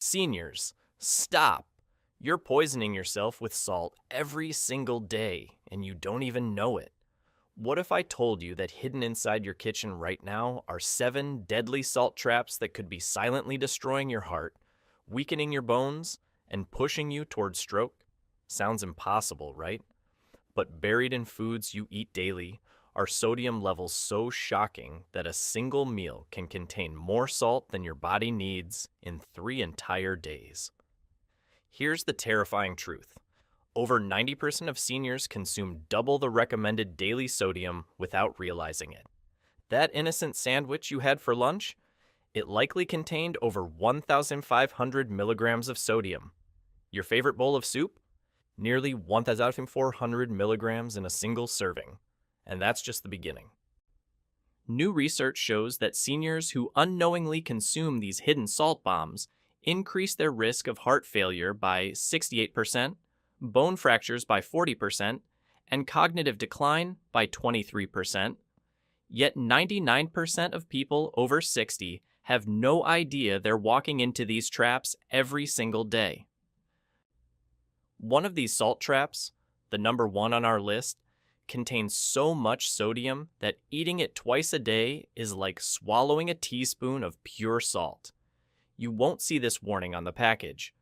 Seniors, stop! You're poisoning yourself with salt every single day, and you don't even know it. What if I told you that hidden inside your kitchen right now are 7 deadly salt traps that could be silently destroying your heart, weakening your bones, and pushing you towards stroke? Sounds impossible, right? But buried in foods you eat daily are sodium levels so shocking that a single meal can contain more salt than your body needs in 3 entire days. Here's the terrifying truth. Over 90% of seniors consume double the recommended daily sodium without realizing it. That innocent sandwich you had for lunch? It likely contained over 1,500 milligrams of sodium. Your favorite bowl of soup? Nearly 1,400 milligrams in a single serving. And that's just the beginning. New research shows that seniors who unknowingly consume these hidden salt bombs increase their risk of heart failure by 68%, bone fractures by 40%, and cognitive decline by 23%. Yet 99% of people over 60 have no idea they're walking into these traps every single day. One of these salt traps, the number 1 on our list, contains so much sodium that eating it twice a day is like swallowing a teaspoon of pure salt. You won't see this warning on the package.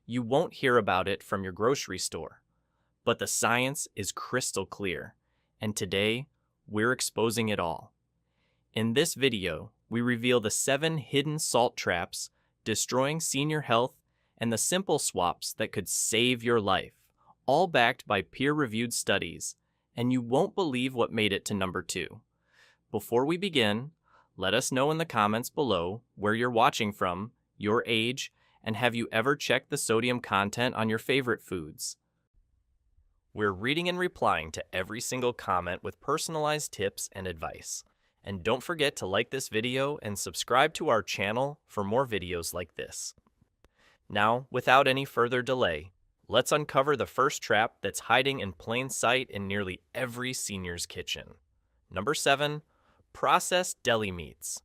You won't hear about it from your grocery store. But the science is crystal clear, and today, we're exposing it all. In this video, we reveal the 7 hidden salt traps destroying senior health and the simple swaps that could save your life, all backed by peer-reviewed studies, and you won't believe what made it to number 2. Before we begin, let us know in the comments below where you're watching from, your age, and have you ever checked the sodium content on your favorite foods? We're reading and replying to every single comment with personalized tips and advice. And don't forget to like this video and subscribe to our channel for more videos like this. Now, without any further delay, let's uncover the first trap that's hiding in plain sight in nearly every senior's kitchen. Number 7, processed deli meats.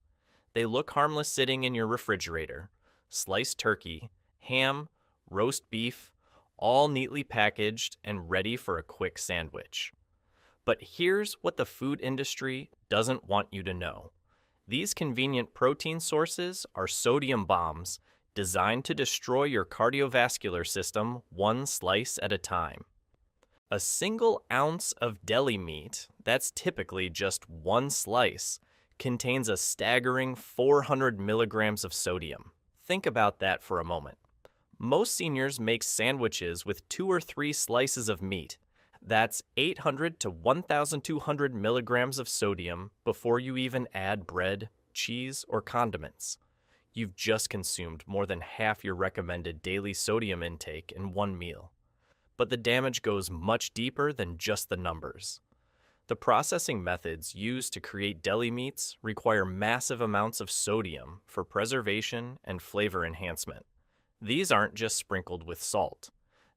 They look harmless sitting in your refrigerator. Sliced turkey, ham, roast beef, all neatly packaged and ready for a quick sandwich. But here's what the food industry doesn't want you to know. These convenient protein sources are sodium bombs designed to destroy your cardiovascular system one slice at a time. A single ounce of deli meat, that's typically just one slice, contains a staggering 400 milligrams of sodium. Think about that for a moment. Most seniors make sandwiches with 2 or 3 slices of meat. That's 800 to 1,200 milligrams of sodium before you even add bread, cheese, or condiments. You've just consumed more than half your recommended daily sodium intake in one meal. But the damage goes much deeper than just the numbers. The processing methods used to create deli meats require massive amounts of sodium for preservation and flavor enhancement. These aren't just sprinkled with salt.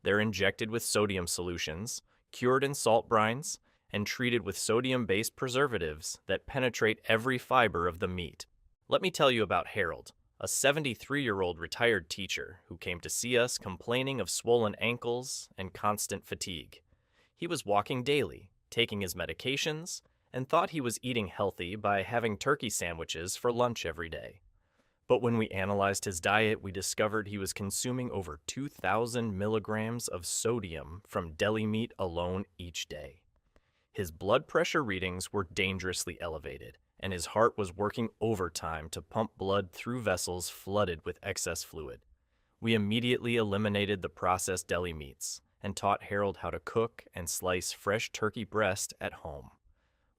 They're injected with sodium solutions, cured in salt brines, and treated with sodium-based preservatives that penetrate every fiber of the meat. Let me tell you about Harold, a 73-year-old retired teacher who came to see us complaining of swollen ankles and constant fatigue. He was walking daily, taking his medications, and thought he was eating healthy by having turkey sandwiches for lunch every day. But when we analyzed his diet, we discovered he was consuming over 2,000 milligrams of sodium from deli meat alone each day. His blood pressure readings were dangerously elevated, and his heart was working overtime to pump blood through vessels flooded with excess fluid. We immediately eliminated the processed deli meats and taught Harold how to cook and slice fresh turkey breast at home.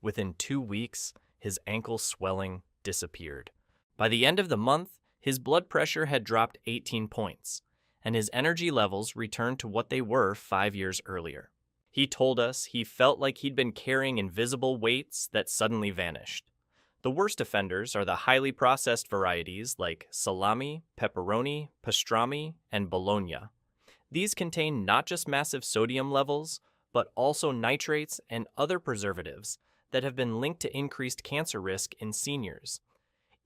Within 2 weeks, his ankle swelling disappeared. By the end of the month, his blood pressure had dropped 18 points, and his energy levels returned to what they were 5 years earlier. He told us he felt like he'd been carrying invisible weights that suddenly vanished. The worst offenders are the highly processed varieties like salami, pepperoni, pastrami, and bologna. These contain not just massive sodium levels, but also nitrates and other preservatives that have been linked to increased cancer risk in seniors.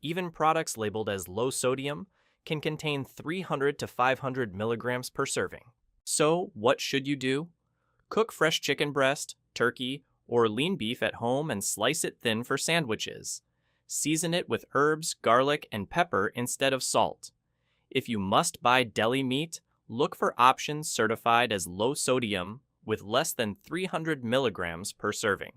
Even products labeled as low sodium can contain 300 to 500 milligrams per serving. So, what should you do? Cook fresh chicken breast, turkey, or lean beef at home and slice it thin for sandwiches. Season it with herbs, garlic, and pepper instead of salt. If you must buy deli meat, look for options certified as low sodium with less than 300 milligrams per serving.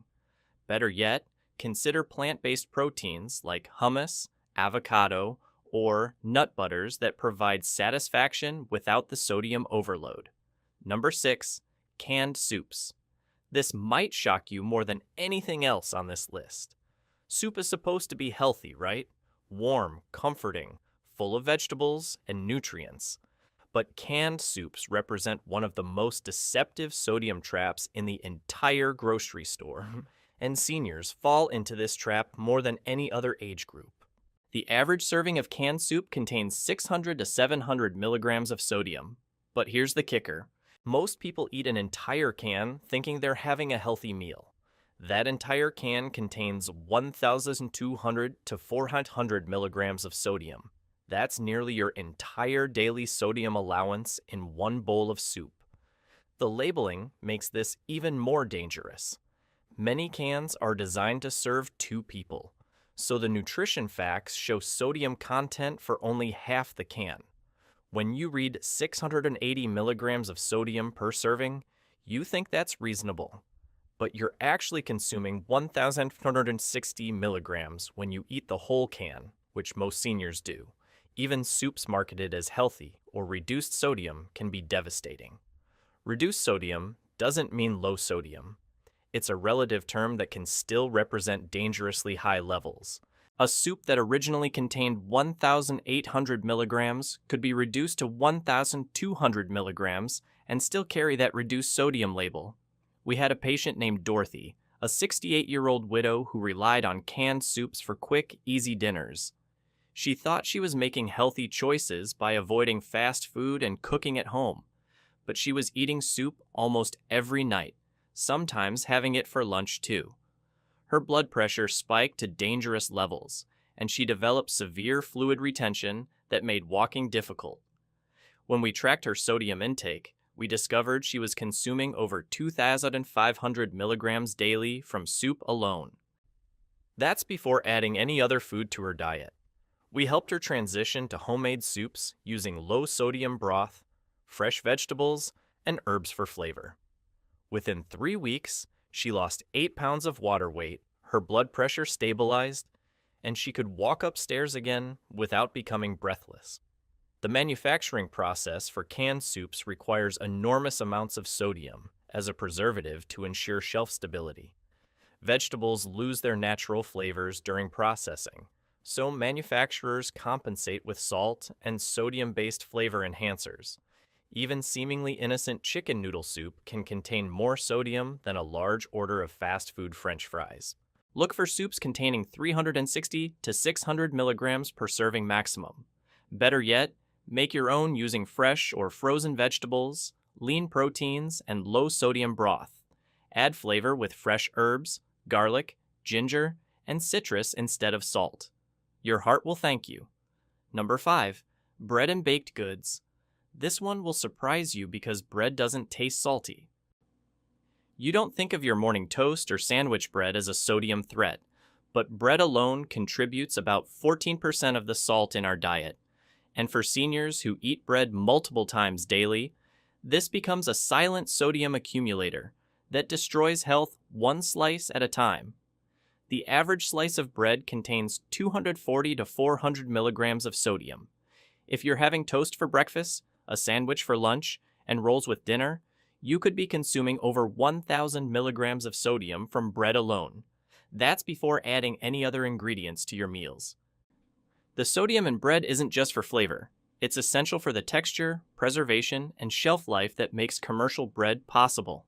Better yet, consider plant-based proteins like hummus, avocado, or nut butters that provide satisfaction without the sodium overload. Number 6. Canned soups. This might shock you more than anything else on this list. Soup is supposed to be healthy, right? Warm, comforting, full of vegetables and nutrients. But canned soups represent one of the most deceptive sodium traps in the entire grocery store, and seniors fall into this trap more than any other age group. The average serving of canned soup contains 600 to 700 milligrams of sodium. But here's the kicker. Most people eat an entire can thinking they're having a healthy meal. That entire can contains 1,200 to 400 milligrams of sodium. That's nearly your entire daily sodium allowance in one bowl of soup. The labeling makes this even more dangerous. Many cans are designed to serve 2 people, so the nutrition facts show sodium content for only half the can. When you read 680 milligrams of sodium per serving, you think that's reasonable. But you're actually consuming 1,460 milligrams when you eat the whole can, which most seniors do. Even soups marketed as healthy or reduced sodium can be devastating. Reduced sodium doesn't mean low sodium. It's a relative term that can still represent dangerously high levels. A soup that originally contained 1,800 milligrams could be reduced to 1,200 milligrams and still carry that reduced sodium label. We had a patient named Dorothy, a 68-year-old widow who relied on canned soups for quick, easy dinners. She thought she was making healthy choices by avoiding fast food and cooking at home, but she was eating soup almost every night, sometimes having it for lunch too. Her blood pressure spiked to dangerous levels, and she developed severe fluid retention that made walking difficult. When we tracked her sodium intake, we discovered she was consuming over 2,500 milligrams daily from soup alone. That's before adding any other food to her diet. We helped her transition to homemade soups using low-sodium broth, fresh vegetables, and herbs for flavor. Within 3 weeks, she lost 8 pounds of water weight, her blood pressure stabilized, and she could walk upstairs again without becoming breathless. The manufacturing process for canned soups requires enormous amounts of sodium as a preservative to ensure shelf stability. Vegetables lose their natural flavors during processing, so manufacturers compensate with salt and sodium-based flavor enhancers. Even seemingly innocent chicken noodle soup can contain more sodium than a large order of fast food French fries. Look for soups containing 360 to 600 milligrams per serving maximum. Better yet, make your own using fresh or frozen vegetables, lean proteins, and low-sodium broth. Add flavor with fresh herbs, garlic, ginger, and citrus instead of salt. Your heart will thank you. Number 5. Bread and baked goods. This one will surprise you because bread doesn't taste salty. You don't think of your morning toast or sandwich bread as a sodium threat, but bread alone contributes about 14% of the salt in our diet. And for seniors who eat bread multiple times daily, this becomes a silent sodium accumulator that destroys health one slice at a time. The average slice of bread contains 240 to 400 milligrams of sodium. If you're having toast for breakfast, a sandwich for lunch, and rolls with dinner, you could be consuming over 1,000 milligrams of sodium from bread alone. That's before adding any other ingredients to your meals. The sodium in bread isn't just for flavor. It's essential for the texture, preservation, and shelf life that makes commercial bread possible.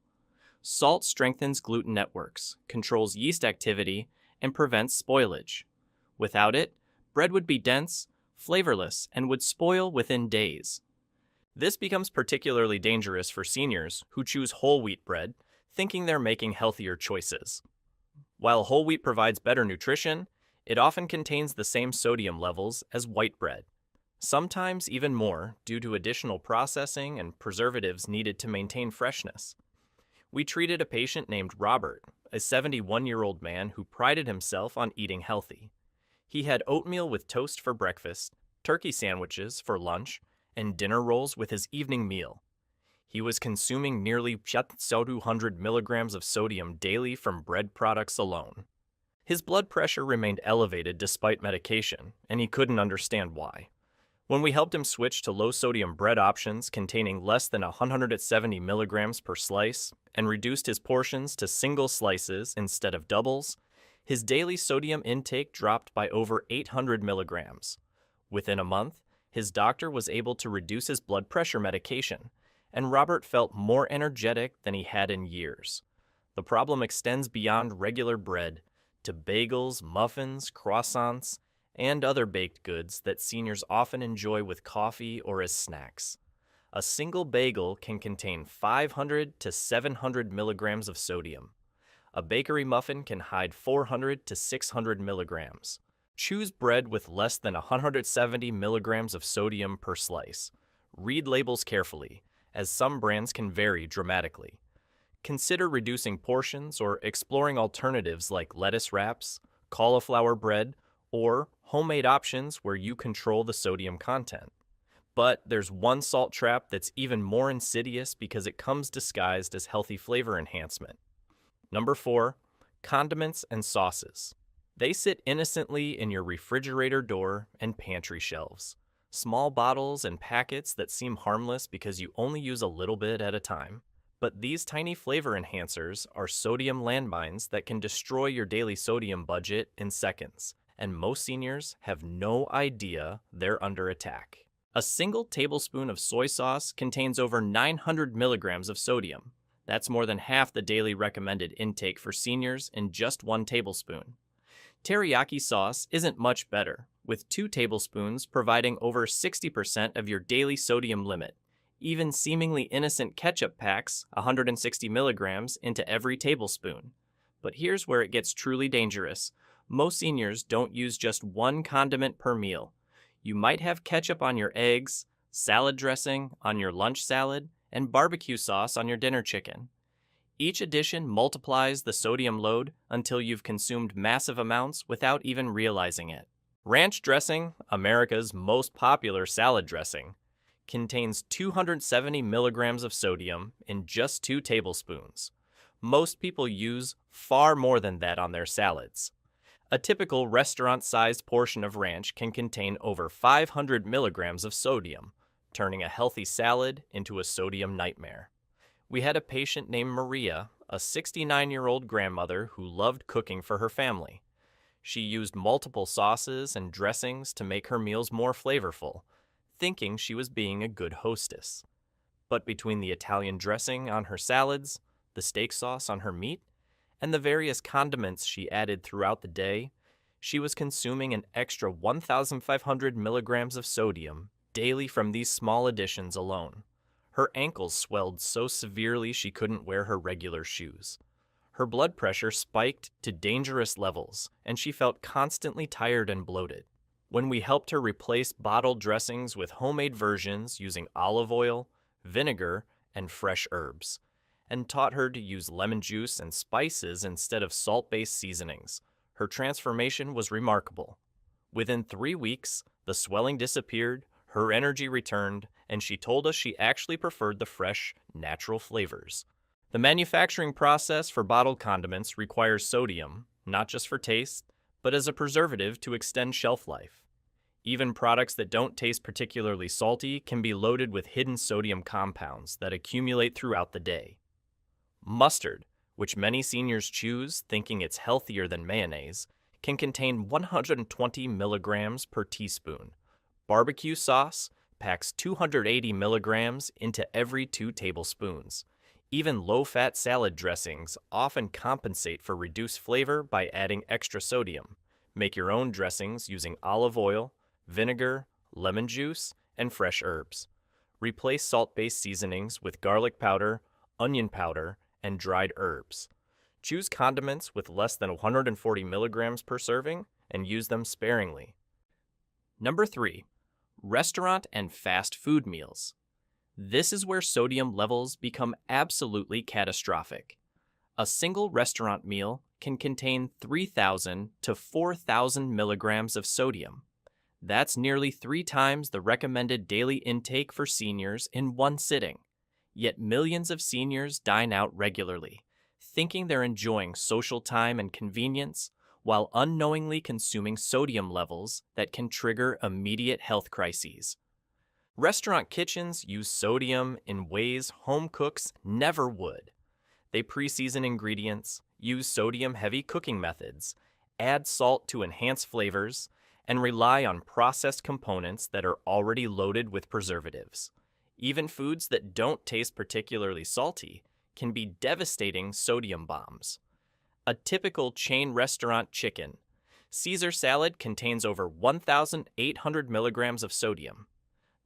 Salt strengthens gluten networks, controls yeast activity, and prevents spoilage. Without it, bread would be dense, flavorless, and would spoil within days. This becomes particularly dangerous for seniors who choose whole wheat bread, thinking they're making healthier choices. While whole wheat provides better nutrition, it often contains the same sodium levels as white bread. sometimes even more due to additional processing and preservatives needed to maintain freshness. We treated a patient named Robert, a 71-year-old man who prided himself on eating healthy. He had oatmeal with toast for breakfast, turkey sandwiches for lunch, and dinner rolls with his evening meal. He was consuming nearly 200 milligrams of sodium daily from bread products alone. His blood pressure remained elevated despite medication, and he couldn't understand why. When we helped him switch to low-sodium bread options containing less than 170 milligrams per slice and reduced his portions to single slices instead of doubles, his daily sodium intake dropped by over 800 milligrams. Within a month, his doctor was able to reduce his blood pressure medication, and Robert felt more energetic than he had in years. The problem extends beyond regular bread to bagels, muffins, croissants, and other baked goods that seniors often enjoy with coffee or as snacks. A single bagel can contain 500 to 700 milligrams of sodium. A bakery muffin can hide 400 to 600 milligrams. Choose bread with less than 170 milligrams of sodium per slice. Read labels carefully, as some brands can vary dramatically. Consider reducing portions or exploring alternatives like lettuce wraps, cauliflower bread, or homemade options where you control the sodium content. But there's one salt trap that's even more insidious because it comes disguised as healthy flavor enhancement. Number 4, condiments and sauces. They sit innocently in your refrigerator door and pantry shelves. Small bottles and packets that seem harmless because you only use a little bit at a time. But these tiny flavor enhancers are sodium landmines that can destroy your daily sodium budget in seconds, and most seniors have no idea they're under attack. A single tablespoon of soy sauce contains over 900 milligrams of sodium. That's more than half the daily recommended intake for seniors in just 1 tablespoon. Teriyaki sauce isn't much better, with 2 tablespoons providing over 60% of your daily sodium limit. Even seemingly innocent ketchup packs 160 milligrams into every tablespoon. But here's where it gets truly dangerous. Most seniors don't use just 1 condiment per meal. You might have ketchup on your eggs, salad dressing on your lunch salad, and barbecue sauce on your dinner chicken. Each addition multiplies the sodium load until you've consumed massive amounts without even realizing it. Ranch dressing, America's most popular salad dressing, contains 270 milligrams of sodium in just 2 tablespoons. Most people use far more than that on their salads. A typical restaurant-sized portion of ranch can contain over 500 milligrams of sodium, turning a healthy salad into a sodium nightmare. We had a patient named Maria, a 69-year-old grandmother who loved cooking for her family. She used multiple sauces and dressings to make her meals more flavorful, thinking she was being a good hostess. But between the Italian dressing on her salads, the steak sauce on her meat, and the various condiments she added throughout the day, she was consuming an extra 1,500 milligrams of sodium daily from these small additions alone. Her ankles swelled so severely she couldn't wear her regular shoes. Her blood pressure spiked to dangerous levels, and she felt constantly tired and bloated. When we helped her replace bottled dressings with homemade versions using olive oil, vinegar, and fresh herbs, and taught her to use lemon juice and spices instead of salt-based seasonings, her transformation was remarkable. Within 3 weeks, the swelling disappeared, her energy returned, and she told us she actually preferred the fresh, natural flavors. The manufacturing process for bottled condiments requires sodium, not just for taste, but as a preservative to extend shelf life. Even products that don't taste particularly salty can be loaded with hidden sodium compounds that accumulate throughout the day. Mustard, which many seniors choose thinking it's healthier than mayonnaise, can contain 120 milligrams per teaspoon. Barbecue sauce packs 280 milligrams into every 2 tablespoons. Even low-fat salad dressings often compensate for reduced flavor by adding extra sodium. Make your own dressings using olive oil, vinegar, lemon juice, and fresh herbs. Replace salt-based seasonings with garlic powder, onion powder, and dried herbs. Choose condiments with less than 140 milligrams per serving and use them sparingly. Number 3. Restaurant and fast food meals. This is where sodium levels become absolutely catastrophic. A single restaurant meal can contain 3,000 to 4,000 milligrams of sodium. That's nearly 3 times the recommended daily intake for seniors in one sitting. Yet millions of seniors dine out regularly, thinking they're enjoying social time and convenience, while unknowingly consuming sodium levels that can trigger immediate health crises. Restaurant kitchens use sodium in ways home cooks never would. They pre-season ingredients, use sodium-heavy cooking methods, add salt to enhance flavors, and rely on processed components that are already loaded with preservatives. Even foods that don't taste particularly salty can be devastating sodium bombs. A typical chain restaurant chicken. Caesar salad contains over 1,800 milligrams of sodium.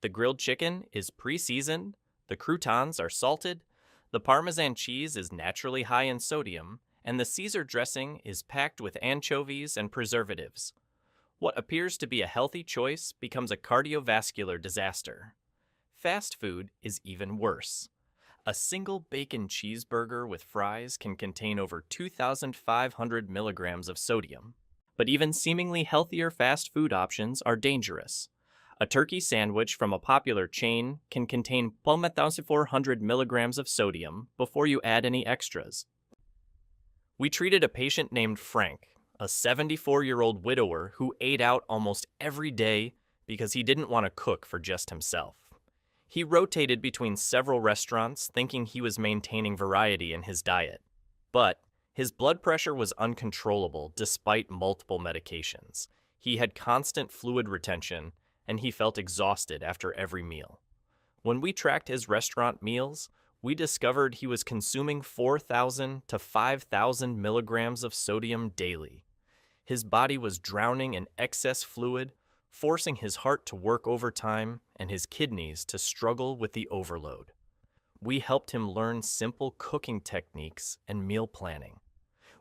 The grilled chicken is pre-seasoned, the croutons are salted, the Parmesan cheese is naturally high in sodium, and the Caesar dressing is packed with anchovies and preservatives. What appears to be a healthy choice becomes a cardiovascular disaster. Fast food is even worse. A single bacon cheeseburger with fries can contain over 2,500 milligrams of sodium. But even seemingly healthier fast food options are dangerous. A turkey sandwich from a popular chain can contain 1,400 milligrams of sodium before you add any extras. We treated a patient named Frank, a 74-year-old widower who ate out almost every day because he didn't want to cook for just himself. He rotated between several restaurants thinking he was maintaining variety in his diet. But his blood pressure was uncontrollable despite multiple medications. He had constant fluid retention, and he felt exhausted after every meal. When we tracked his restaurant meals, we discovered he was consuming 4,000 to 5,000 milligrams of sodium daily. His body was drowning in excess fluid, forcing his heart to work overtime and his kidneys to struggle with the overload. We helped him learn simple cooking techniques and meal planning.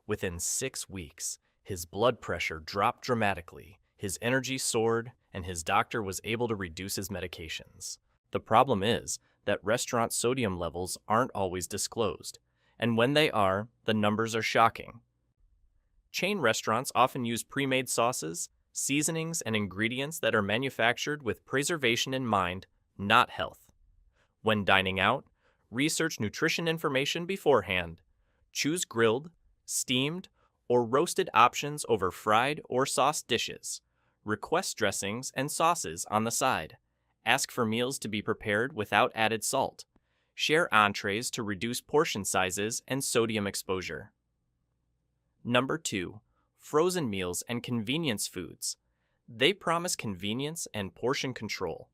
Within 6 weeks, his blood pressure dropped dramatically, his energy soared, and his doctor was able to reduce his medications. The problem is that restaurant sodium levels aren't always disclosed, and when they are, the numbers are shocking. Chain restaurants often use pre-made sauces, seasonings, and ingredients that are manufactured with preservation in mind, not health. When dining out, research nutrition information beforehand. Choose grilled, steamed, or roasted options over fried or sauced dishes. Request dressings and sauces on the side. Ask for meals to be prepared without added salt. Share entrees to reduce portion sizes and sodium exposure. Number 2. Frozen meals and convenience foods. They promise convenience and portion control,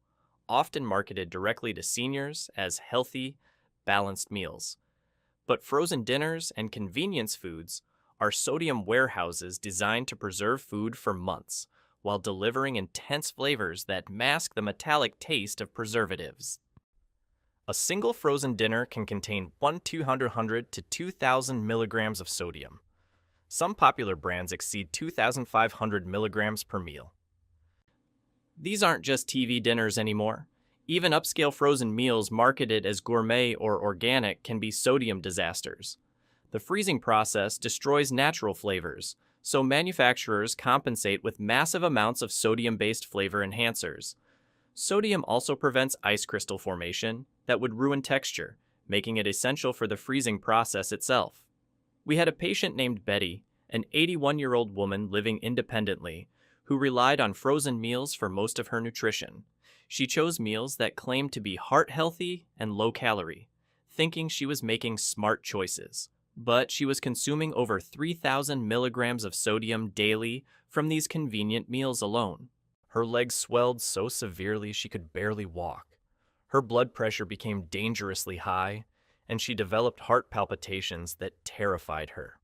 often marketed directly to seniors as healthy, balanced meals. But frozen dinners and convenience foods are sodium warehouses designed to preserve food for months, while delivering intense flavors that mask the metallic taste of preservatives. A single frozen dinner can contain 1,200 to 2,000 milligrams of sodium. Some popular brands exceed 2,500 milligrams per meal. These aren't just TV dinners anymore. Even upscale frozen meals marketed as gourmet or organic can be sodium disasters. The freezing process destroys natural flavors, so manufacturers compensate with massive amounts of sodium-based flavor enhancers. Sodium also prevents ice crystal formation that would ruin texture, making it essential for the freezing process itself. We had a patient named Betty, an 81-year-old woman living independently, who relied on frozen meals for most of her nutrition. She chose meals that claimed to be heart-healthy and low-calorie, thinking she was making smart choices. But she was consuming over 3,000 milligrams of sodium daily from these convenient meals alone. Her legs swelled so severely she could barely walk. Her blood pressure became dangerously high, and she developed heart palpitations that terrified her.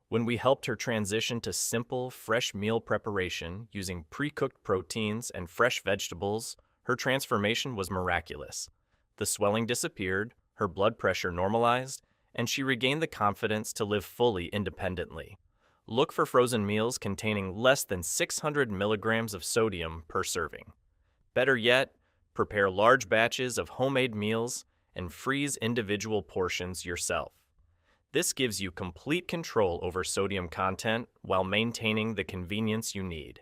When we helped her transition to simple, fresh meal preparation using pre-cooked proteins and fresh vegetables, her transformation was miraculous. The swelling disappeared, her blood pressure normalized, and she regained the confidence to live fully independently. Look for frozen meals containing less than 600 milligrams of sodium per serving. Better yet, prepare large batches of homemade meals and freeze individual portions yourself. This gives you complete control over sodium content while maintaining the convenience you need.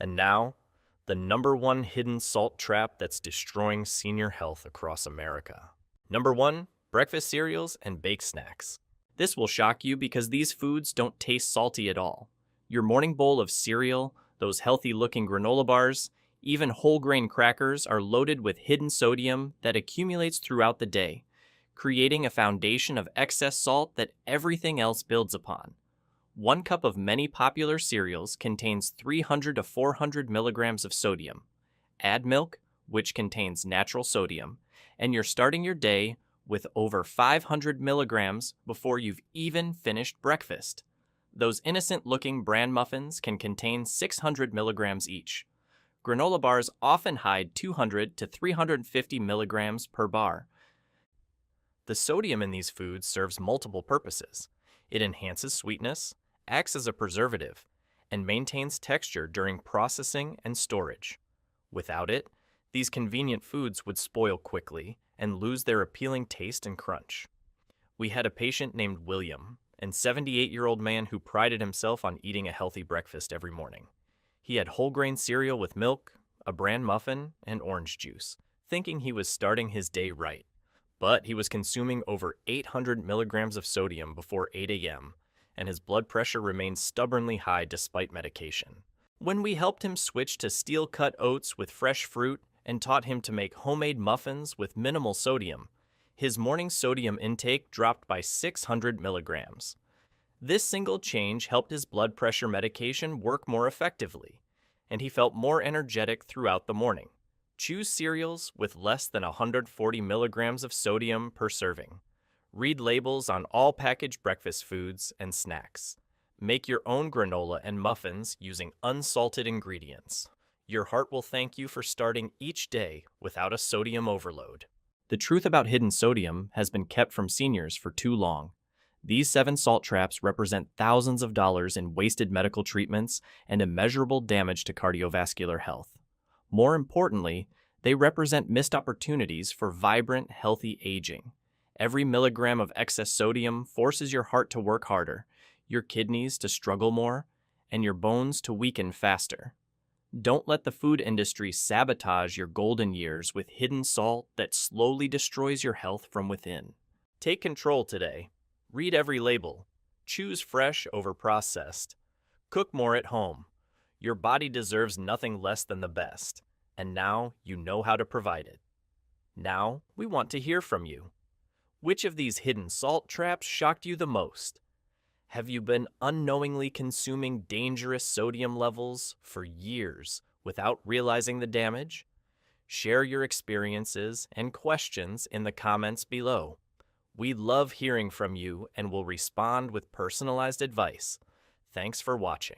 And now, the #1 hidden salt trap that's destroying senior health across America. Number 1, breakfast cereals and baked snacks. This will shock you because these foods don't taste salty at all. Your morning bowl of cereal, those healthy-looking granola bars, even whole grain crackers are loaded with hidden sodium that accumulates throughout the day, creating a foundation of excess salt that everything else builds upon. 1 cup of many popular cereals contains 300 to 400 milligrams of sodium. Add milk, which contains natural sodium, and you're starting your day with over 500 milligrams before you've even finished breakfast. Those innocent-looking bran muffins can contain 600 milligrams each. Granola bars often hide 200 to 350 milligrams per bar. The sodium in these foods serves multiple purposes. It enhances sweetness, acts as a preservative, and maintains texture during processing and storage. Without it, these convenient foods would spoil quickly and lose their appealing taste and crunch. We had a patient named William, a 78-year-old man who prided himself on eating a healthy breakfast every morning. He had whole grain cereal with milk, a bran muffin, and orange juice, thinking he was starting his day right. But he was consuming over 800 milligrams of sodium before 8 a.m., and his blood pressure remained stubbornly high despite medication. When we helped him switch to steel-cut oats with fresh fruit and taught him to make homemade muffins with minimal sodium, his morning sodium intake dropped by 600 milligrams. This single change helped his blood pressure medication work more effectively, and he felt more energetic throughout the morning. Choose cereals with less than 140 milligrams of sodium per serving. Read labels on all packaged breakfast foods and snacks. Make your own granola and muffins using unsalted ingredients. Your heart will thank you for starting each day without a sodium overload. The truth about hidden sodium has been kept from seniors for too long. These 7 salt traps represent thousands of dollars in wasted medical treatments and immeasurable damage to cardiovascular health. More importantly, they represent missed opportunities for vibrant, healthy aging. Every milligram of excess sodium forces your heart to work harder, your kidneys to struggle more, and your bones to weaken faster. Don't let the food industry sabotage your golden years with hidden salt that slowly destroys your health from within. Take control today. Read every label. Choose fresh over processed. Cook more at home. Your body deserves nothing less than the best, and now you know how to provide it. Now we want to hear from you. Which of these hidden salt traps shocked you the most? Have you been unknowingly consuming dangerous sodium levels for years without realizing the damage? Share your experiences and questions in the comments below. We love hearing from you and will respond with personalized advice. Thanks for watching.